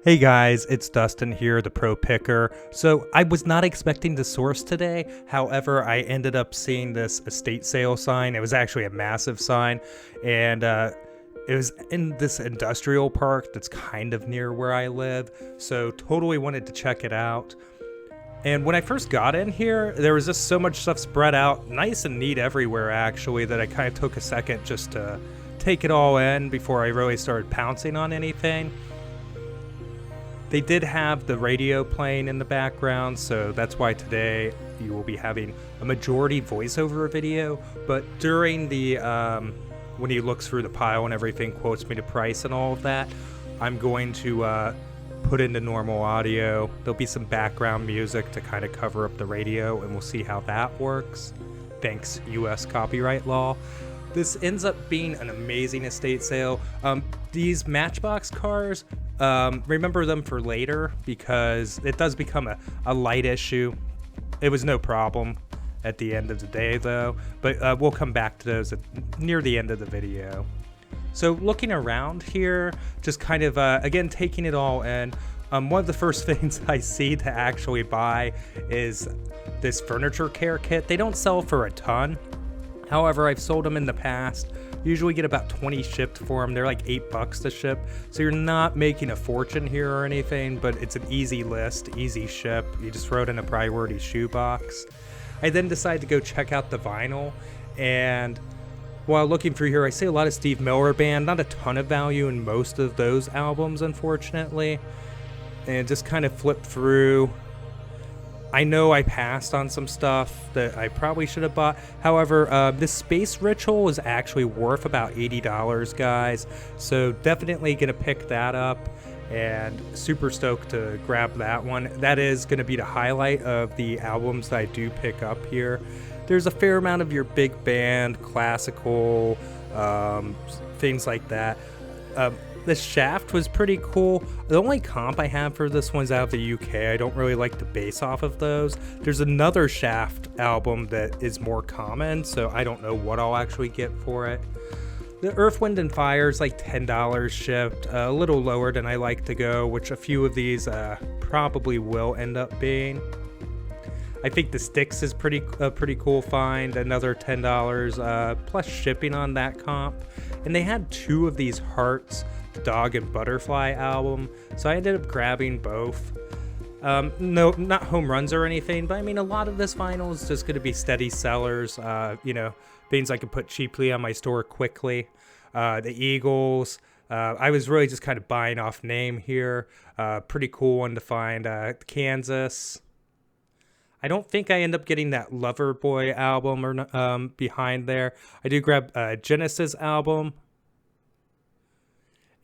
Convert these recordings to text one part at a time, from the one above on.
Hey guys, it's Dustin here, the Pro Picker. So I was not expecting to source today. However, I ended up seeing this estate sale sign. It was actually a massive sign, and it was in this industrial park that's kind of near where I live. So totally wanted to check it out. And when I first got in here, there was just so much stuff spread out, nice and neat everywhere actually, that I kind of took a second just to take it all in before I really started pouncing on anything. They did have the radio playing in the background, so that's why today you will be having a majority voiceover video. But during the, when he looks through the pile and everything, quotes me the price and all of that, I'm going to put in the normal audio. There'll be some background music to kind of cover up the radio, and we'll see how that works. Thanks, US copyright law. This ends up being an amazing estate sale. These Matchbox cars, remember them for later because it does become a light issue. It was no problem at the end of the day though, but we'll come back to those near the end of the video. So looking around here, just kind of, again, taking it all in, one of the first things I see to actually buy is this furniture care kit. They don't sell for a ton. However, I've sold them in the past. Usually get about 20 shipped for them. They're like $8 to ship. So you're not making a fortune here or anything, but it's an easy list, easy ship. You just throw it in a priority shoebox. I then decided to go check out the vinyl. And while looking through here, I see a lot of Steve Miller Band. Not a ton of value in most of those albums, unfortunately. And just kind of flipped through. I know I passed on some stuff that I probably should have bought. However, this Space Ritual is actually worth about $80, guys. So definitely going to pick that up and super stoked to grab that one. That is going to be the highlight of the albums that I do pick up here. There's a fair amount of your big band, classical, things like that. This Shaft was pretty cool. The only comp I have for this one's out of the UK. I don't really like the bass off of those. There's another Shaft album that is more common, so I don't know what I'll actually get for it. The Earth, Wind & Fire is like $10 shipped, a little lower than I like to go, which a few of these probably will end up being. I think the Styx is pretty cool find, another $10 plus shipping on that comp. And they had two of these Hearts Dog and Butterfly album, so I ended up grabbing both. No, not home runs or anything, but I mean, a lot of this vinyl is just going to be steady sellers, you know, things I could put cheaply on my store quickly. The Eagles, I was really just kind of buying off name here. Pretty cool one to find. Kansas. I don't think I end up getting that Loverboy album or behind there. I do grab Genesis album.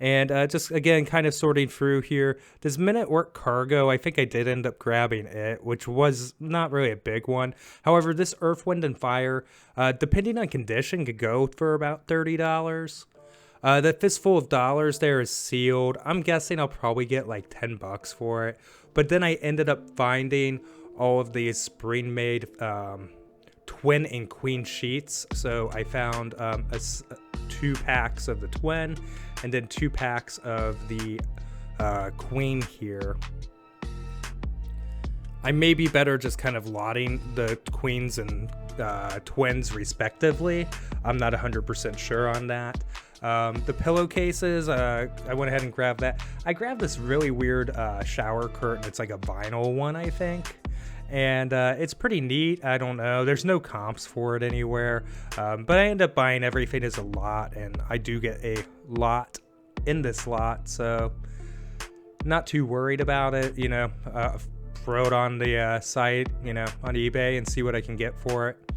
And just, again, kind of sorting through here. This Men at Work Cargo, I think I did end up grabbing it, which was not really a big one. However, this Earth, Wind & Fire, depending on condition, could go for about $30. The Fistful of Dollars there is sealed. I'm guessing I'll probably get like $10 for it. But then I ended up finding all of these spring-made twin and queen sheets. So I found 2 packs of the twin and then 2 packs of the queen here. I may be better just kind of lotting the queens and twins respectively. I'm not 100% sure on that. The pillowcases, I went ahead and grabbed that. I grabbed this really weird shower curtain. It's like a vinyl one, I think. And it's pretty neat. I don't know. There's no comps for it anywhere. But I end up buying everything as a lot, and I do get a lot in this lot. So not too worried about it. You know, throw it on the site, you know, on eBay and see what I can get for it.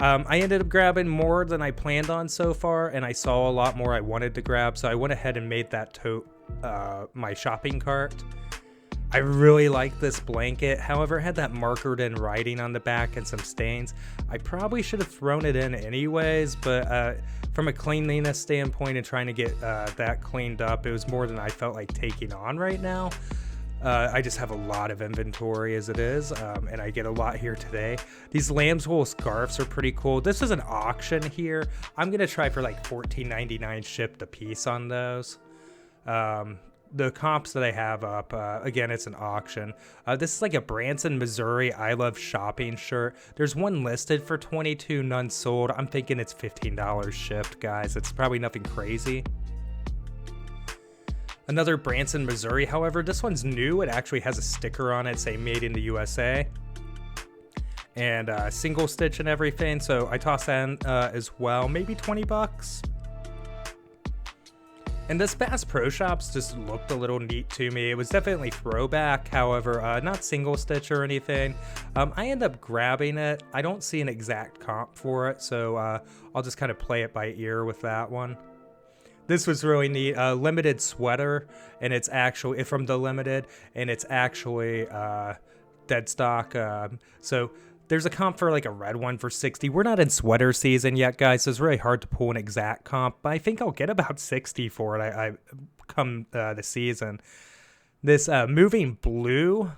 I ended up grabbing more than I planned on so far, and I saw a lot more I wanted to grab. So I went ahead and made that tote my shopping cart. I really like this blanket. However, it had that markered in writing on the back and some stains. I probably should have thrown it in anyways, but from a cleanliness standpoint and trying to get that cleaned up, it was more than I felt like taking on right now. I just have a lot of inventory as it is, and I get a lot here today. These lamb's wool scarves are pretty cool. This is an auction here. I'm going to try for like $14.99 shipped a piece on those. the comps that I have up, again, it's an auction. This is like a Branson, Missouri I Love Shopping shirt. There's one listed for $22, none sold. I'm thinking it's $15 shipped, guys. It's probably nothing crazy. Another Branson, Missouri, however, this one's new. It actually has a sticker on it saying made in the USA. And single stitch and everything, so I tossed that in as well, maybe 20 bucks. And this Bass Pro Shops just looked a little neat to me. It was definitely throwback, however, not single stitch or anything. I end up grabbing it. I don't see an exact comp for it, so I'll just kind of play it by ear with that one. This was really neat. Limited sweater, and it's actually from the Limited, and it's actually dead stock. So there's a comp for like a red one for 60. We're not in sweater season yet, guys, so it's really hard to pull an exact comp, but I think I'll get about 60 for it. I come the season. This moving blue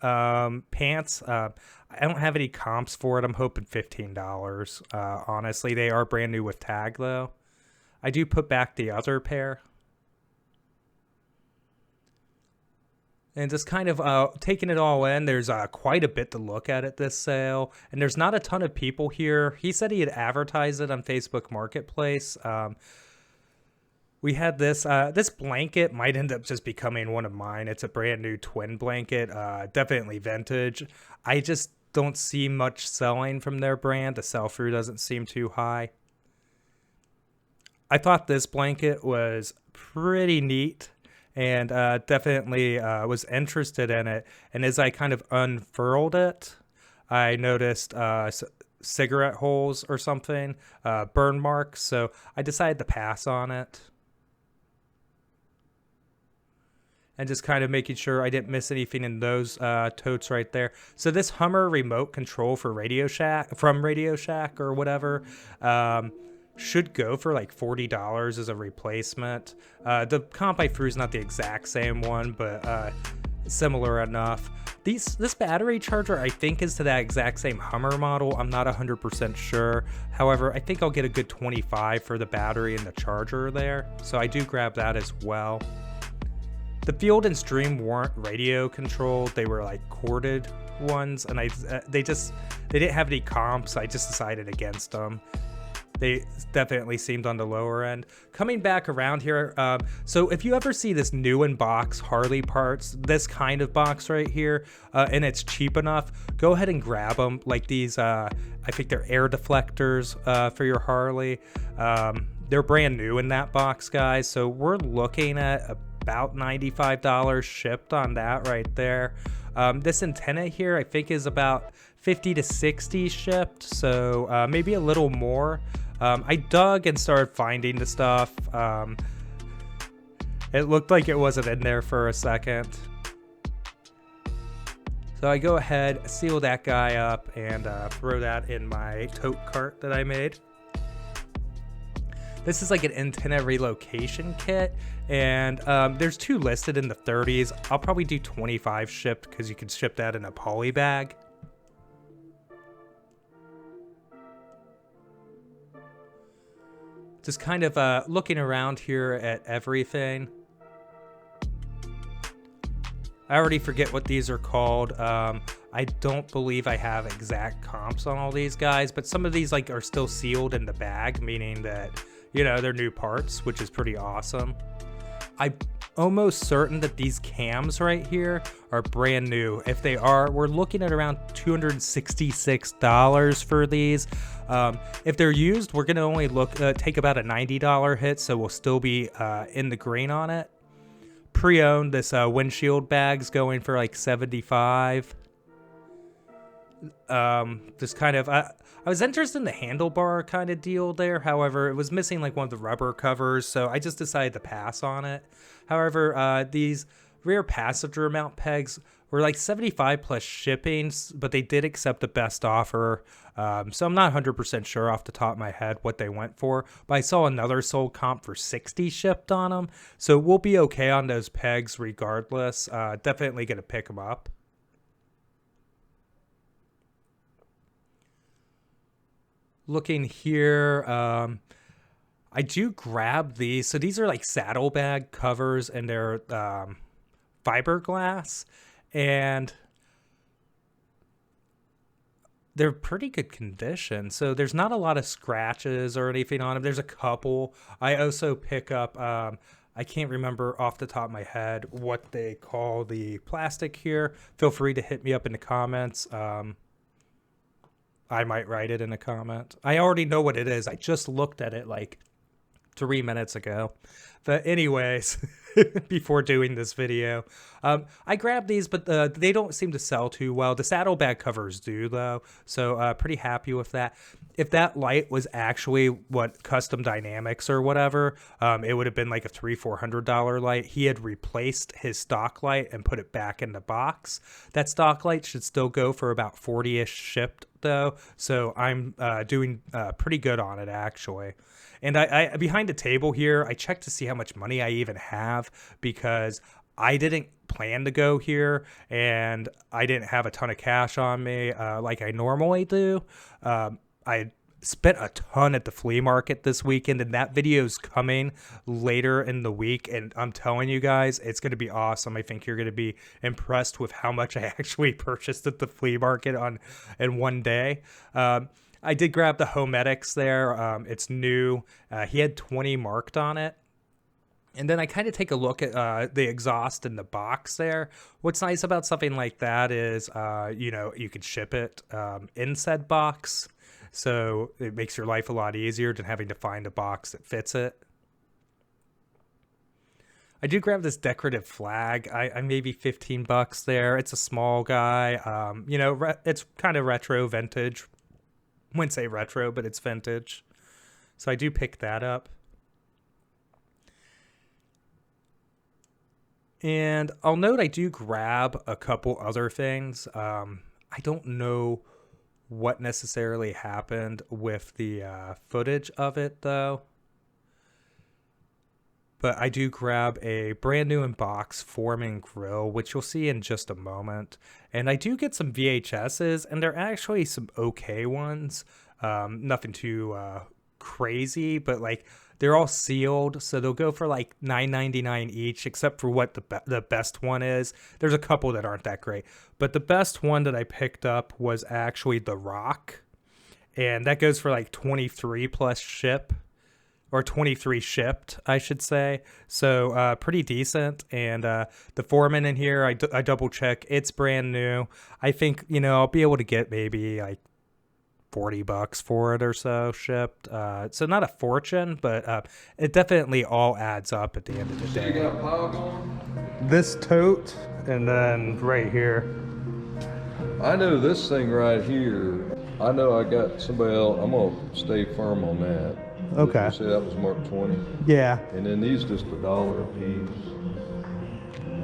pants, I don't have any comps for it. I'm hoping $15. Honestly, they are brand new with tag though. I do put back the other pair. And just kind of taking it all in, there's quite a bit to look at this sale. And there's not a ton of people here. He said he had advertised it on Facebook Marketplace. We had this. This blanket might end up just becoming one of mine. It's a brand new twin blanket. Definitely vintage. I just don't see much selling from their brand. The sell-through doesn't seem too high. I thought this blanket was pretty neat. And definitely was interested in it. And as I kind of unfurled it, I noticed cigarette holes or something, burn marks. So I decided to pass on it. And just kind of making sure I didn't miss anything in those totes right there. So this Hummer remote control for Radio Shack, from Radio Shack or whatever, should go for like $40 as a replacement. The comp I threw is not the exact same one, but similar enough. This battery charger I think is to that exact same Hummer model. I'm not 100% sure. However, I think I'll get a good 25 for the battery and the charger there. So I do grab that as well. The Field and Stream weren't radio controlled. They were like corded ones, and they didn't have any comps. I just decided against them. They definitely seemed on the lower end. Coming back around here, so if you ever see this new in box Harley parts, this kind of box right here, and it's cheap enough, go ahead and grab them. Like these, I think they're air deflectors for your Harley. They're brand new in that box, guys. So we're looking at about $95 shipped on that right there. This antenna here, I think, is about 50 to 60 shipped, so maybe a little more. I dug and started finding the stuff. It looked like it wasn't in there for a second. So I go ahead, seal that guy up, and throw that in my tote cart that I made. This is like an antenna relocation kit, and there's two listed in the 30s. I'll probably do 25 shipped because you can ship that in a poly bag. Just kind of looking around here at everything. I already forget what these are called. I don't believe I have exact comps on all these guys, but some of these like are still sealed in the bag, meaning that, you know, they're new parts, which is pretty awesome. I'm almost certain that these cams right here are brand new. If they are, we're looking at around $266 for these. If they're used, we're going to only take about a $90 hit, so we'll still be in the green on it. Pre-owned, this windshield bag's going for like $75. Just kind of, I was interested in the handlebar kind of deal there. However, it was missing like one of the rubber covers, so I just decided to pass on it. However, these rear passenger mount pegs were like $75 plus shipping, but they did accept the best offer. So I'm not 100% sure off the top of my head what they went for, but I saw another sold comp for $60 shipped on them. So we'll be okay on those pegs regardless. Definitely going to pick them up. Looking here, I do grab these. So these are like saddlebag covers, and they're fiberglass, and they're pretty good condition. So there's not a lot of scratches or anything on them. There's a couple. I also pick up, I can't remember off the top of my head what they call the plastic here. Feel free to hit me up in the comments. I might write it in a comment. I already know what it is. I just looked at it like 3 minutes ago. But anyways, before doing this video, I grabbed these, but they don't seem to sell too well. The saddlebag covers do, though, so pretty happy with that. If that light was actually what Custom Dynamics or whatever, it would have been like a $300-400 light. He had replaced his stock light and put it back in the box. That stock light should still go for about 40-ish shipped, though, so I'm doing pretty good on it, actually. And I behind the table here, I checked to see how much money I even have, because I didn't plan to go here and I didn't have a ton of cash on me like I normally do. I spent a ton at the flea market this weekend, and that video's coming later in the week, and I'm telling you guys, it's going to be awesome. I think you're going to be impressed with how much I actually purchased at the flea market in one day. I did grab the Homedics there. It's new. He had 20 marked on it. And then I kind of take a look at the exhaust in the box there. What's nice about something like that is, you know, you can ship it in said box. So it makes your life a lot easier than having to find a box that fits it. I do grab this decorative flag. I maybe 15 bucks there. It's a small guy. You know, it's kind of retro vintage. Wouldn't say retro, but it's vintage. So I do pick that up. And I'll note I do grab a couple other things. I don't know what necessarily happened with the footage of it, though. But I do grab a brand new in box forming grill, which you'll see in just a moment. And I do get some VHSs, and they're actually some okay ones. Nothing too crazy, but like they're all sealed, so they'll go for like $9.99 each, except for what the best one is. There's a couple that aren't that great, but the best one that I picked up was actually the Rock, and that goes for like 23 plus ship. Or 23 shipped, I should say. So pretty decent. And the Foreman in here, I double check. It's brand new. I think, you know, I'll be able to get maybe like 40 bucks for it or so shipped. So not a fortune, but it definitely all adds up at the end of the day. So you got power going? This tote, and then right here. I know this thing right here. I know I got somebody else. I'm going to stay firm on that. Okay. You say that was Mark 20? Yeah. And then these just $1 a piece.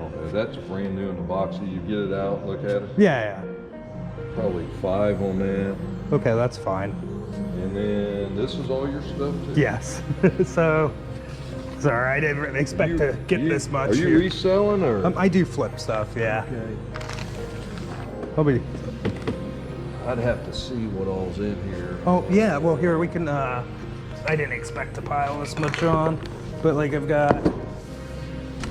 Okay, that's brand new in the box. You get it out, look at it. Yeah. Probably 5 on that. Okay, that's fine. And then this is all your stuff too? Yes. So, sorry, I didn't really expect to get this much. Are you here. reselling or? I do flip stuff, yeah. Okay. I'd have to see what all's in here. Oh, yeah, well, here, we can, I didn't expect to pile this much on, but like I've got,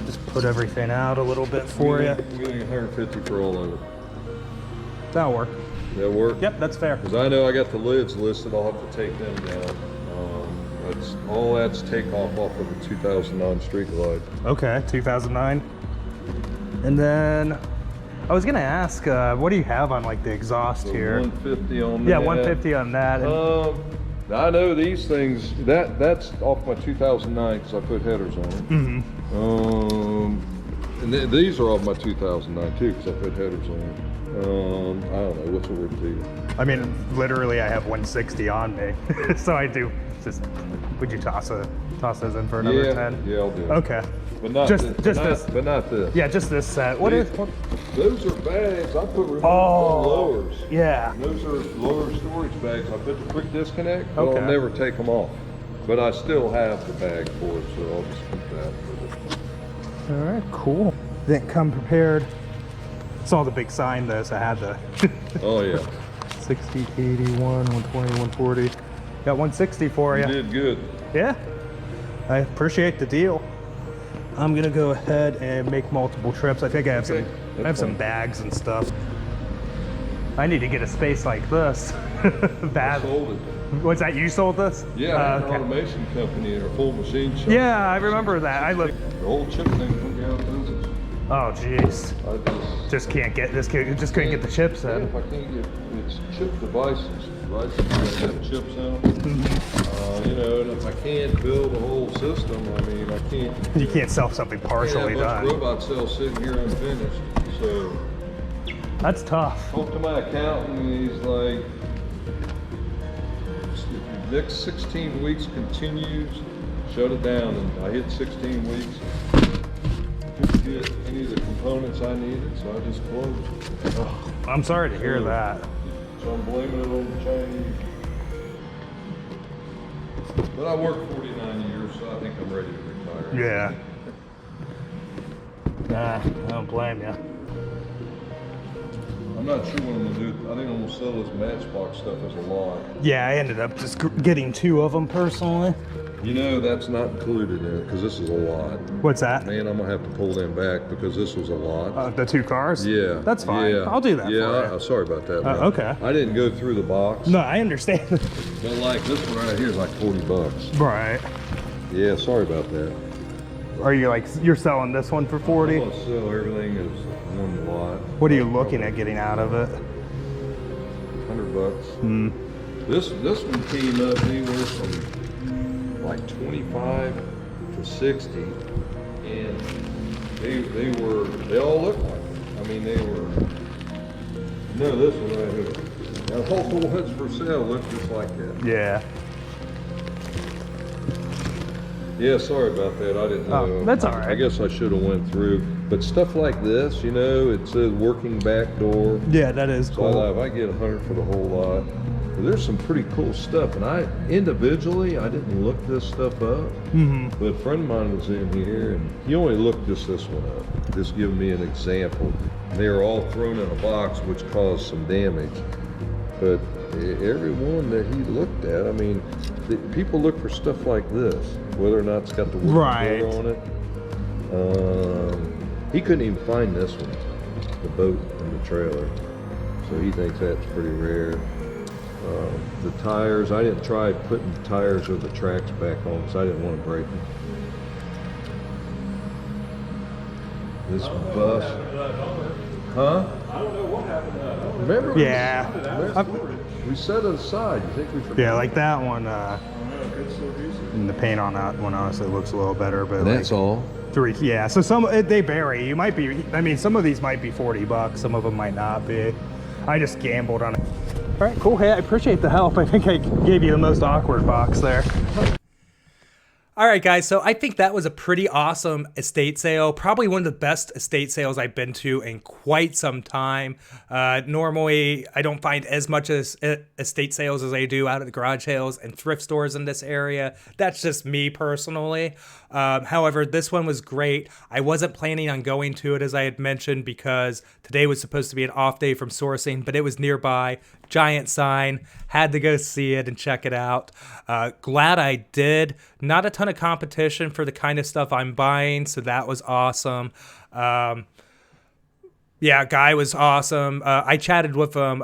just put everything out a little bit for you. We're getting 150 for all of it. That'll work. That work? Yep, that's fair. Because I know I got the lids listed, I'll have to take them down. All that's takeoff off of the 2009 Street Glide. Okay, 2009. And then, I was gonna ask, what do you have on like the exhaust So here? 150 on that. Yeah, 150 on that. And I know these things, that's off my 2009 because I put headers on it. Mm-hmm. And these are off my 2009 too because I put headers on it. I don't know, what's the word to you? I mean, literally I have 160 on me. So I do just, would you toss those in for another 10? Yeah, I'll do it. Okay. But not Just this. But not this. Yeah, just this set. Those are bags. I put removable lowers. Yeah. And those are lower storage bags. I put the quick disconnect, but Okay. I'll never take them off. But I still have the bag for it, so I'll just keep that with it. All right, cool. Didn't come prepared. Saw the big sign though, so I had to. Oh yeah. 60, 81, 120, 140. Got 160 for you. You did good. Yeah. I appreciate the deal. I'm gonna go ahead and make multiple trips. I think I have some bags and stuff. I need to get a space like this. I sold it. What's that? You sold this? Yeah, I had an automation company and a full machine shop. Yeah, I remember that. I live. The whole chip thing went out of business. Oh, jeez. I Just can't get this. Just couldn't get the chips in. If I can't get, it's chip devices. Devices that have chips in them. You know, and if I can't build a whole system, I mean, I can't. You can't sell something partially done. Robot cells sitting here unfinished. So that's tough. Talk to my accountant, and he's like, if the next 16 weeks continues, shut it down. And I hit 16 weeks. Couldn't get any of the components I needed, so I just closed. Oh, I'm sorry to hear that. So I'm blaming it on the Chinese. But I worked 49 years, so I think I'm ready to retire. Yeah. Nah, I don't blame you. I'm not sure what I'm gonna do. I think I'm gonna sell this Matchbox stuff as a lot. Yeah, I ended up just getting 2 of them personally. You know, that's not included in it because this is a lot. What's that? Man, I'm gonna have to pull them back because this was a lot. The 2 cars? Yeah. That's fine. Yeah. I'll do that for you. Sorry about that. Okay. I didn't go through the box. No, I understand. But like this one right here is like $40. Right. Yeah, sorry about that. Are you like, you're selling this one for 40? I'm gonna sell everything as one lot. What are you looking at getting out of it? $100. This one came up anywhere from like 25 to 60, and they all look like it. I mean, they were. No, this one right here. Now, whole ones for sale look just like that. Yeah. Yeah, sorry about that. I didn't know. Oh, that's all right. I guess I should have went through. But stuff like this, you know, it says working back door. Yeah, that is So cool. I get 100 for the whole lot. But there's some pretty cool stuff, and I individually I didn't look this stuff up. But a friend of mine was in here, and he only looked just this one up. Just giving me an example. They were all thrown in a box, which caused some damage. But every one that he looked at, I mean, people look for stuff like this, whether or not it's got the working door on it. He couldn't even find this one, the boat and the trailer. So he thinks that's pretty rare. The tires, I didn't try putting the tires or the tracks back on because I didn't want to break them. This bus. Huh? I don't know what happened to that. Remember? Yeah. We set it aside. You think we forgot? Yeah, like that one. Good still decent. And the paint on that one honestly looks a little better, but That's like, all. 3. Yeah. So they vary. You might be. I mean, some of these might be $40. Some of them might not be. I just gambled on it. All right, cool. Hey, I appreciate the help. I think I gave you the most awkward box there. All right, guys, so I think that was a pretty awesome estate sale. Probably one of the best estate sales I've been to in quite some time. Normally, I don't find as much as estate sales as I do out at the garage sales and thrift stores in this area. That's just me personally. However, this one was great. I wasn't planning on going to it, as I had mentioned, because today was supposed to be an off day from sourcing, but it was nearby. Giant sign, had to go see it and check it out. Glad I did. Not a ton of competition for the kind of stuff I'm buying, so that was awesome. Yeah, guy was awesome. I chatted with him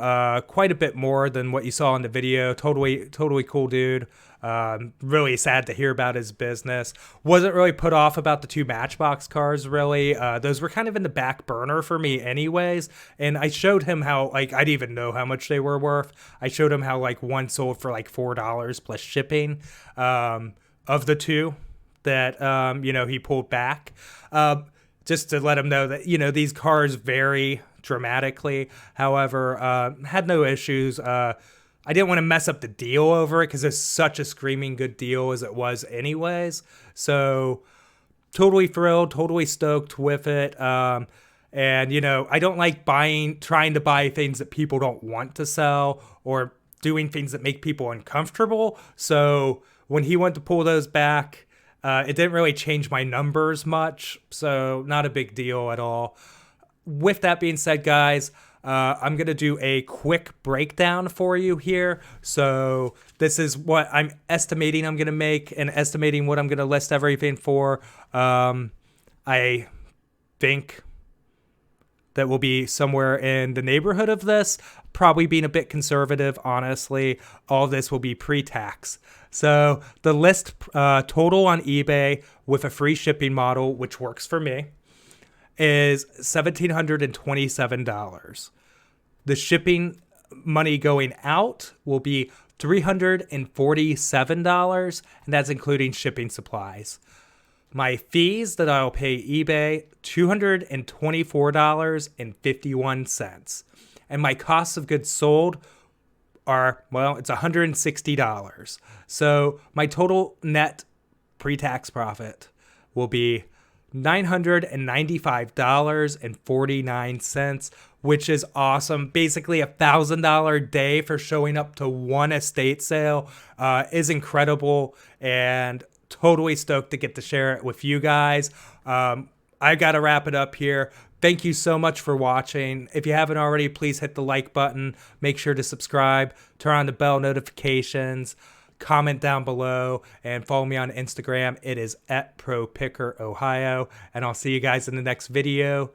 quite a bit more than what you saw in the video. Totally cool dude. Really sad to hear about his business. Wasn't really put off about the 2 Matchbox cars, really. Those were kind of in the back burner for me anyways. And I showed him how, like, I didn't even know how much they were worth. I showed him how, like, one sold for, like, $4 plus shipping of the 2 that, you know, he pulled back. Just to let him know that, you know, these cars vary dramatically. However, had no issues. I didn't want to mess up the deal over it because it's such a screaming good deal as it was anyways. So totally thrilled, totally stoked with it. And, you know, I don't like trying to buy things that people don't want to sell or doing things that make people uncomfortable. So when he went to pull those back, it didn't really change my numbers much. So not a big deal at all. With that being said, guys, I'm going to do a quick breakdown for you here. So this is what I'm estimating I'm going to make and estimating what I'm going to list everything for. I think that will be somewhere in the neighborhood of this, probably being a bit conservative, honestly. All of this will be pre-tax. So the list total on eBay with a free shipping model, which works for me, is $1,727. The shipping money going out will be $347, and that's including shipping supplies. My fees that I'll pay eBay, $224.51. And my costs of goods sold are, well, it's $160. So my total net pre-tax profit will be $995.49, which is awesome. Basically $1,000 day for showing up to one estate sale is incredible, and totally stoked to get to share it with you guys. I got to wrap it up here. Thank you so much for watching. If you haven't already, please hit the like button. Make sure to subscribe, turn on the bell notifications, comment down below, and follow me on Instagram. It is @ProPickerOhio, and I'll see you guys in the next video.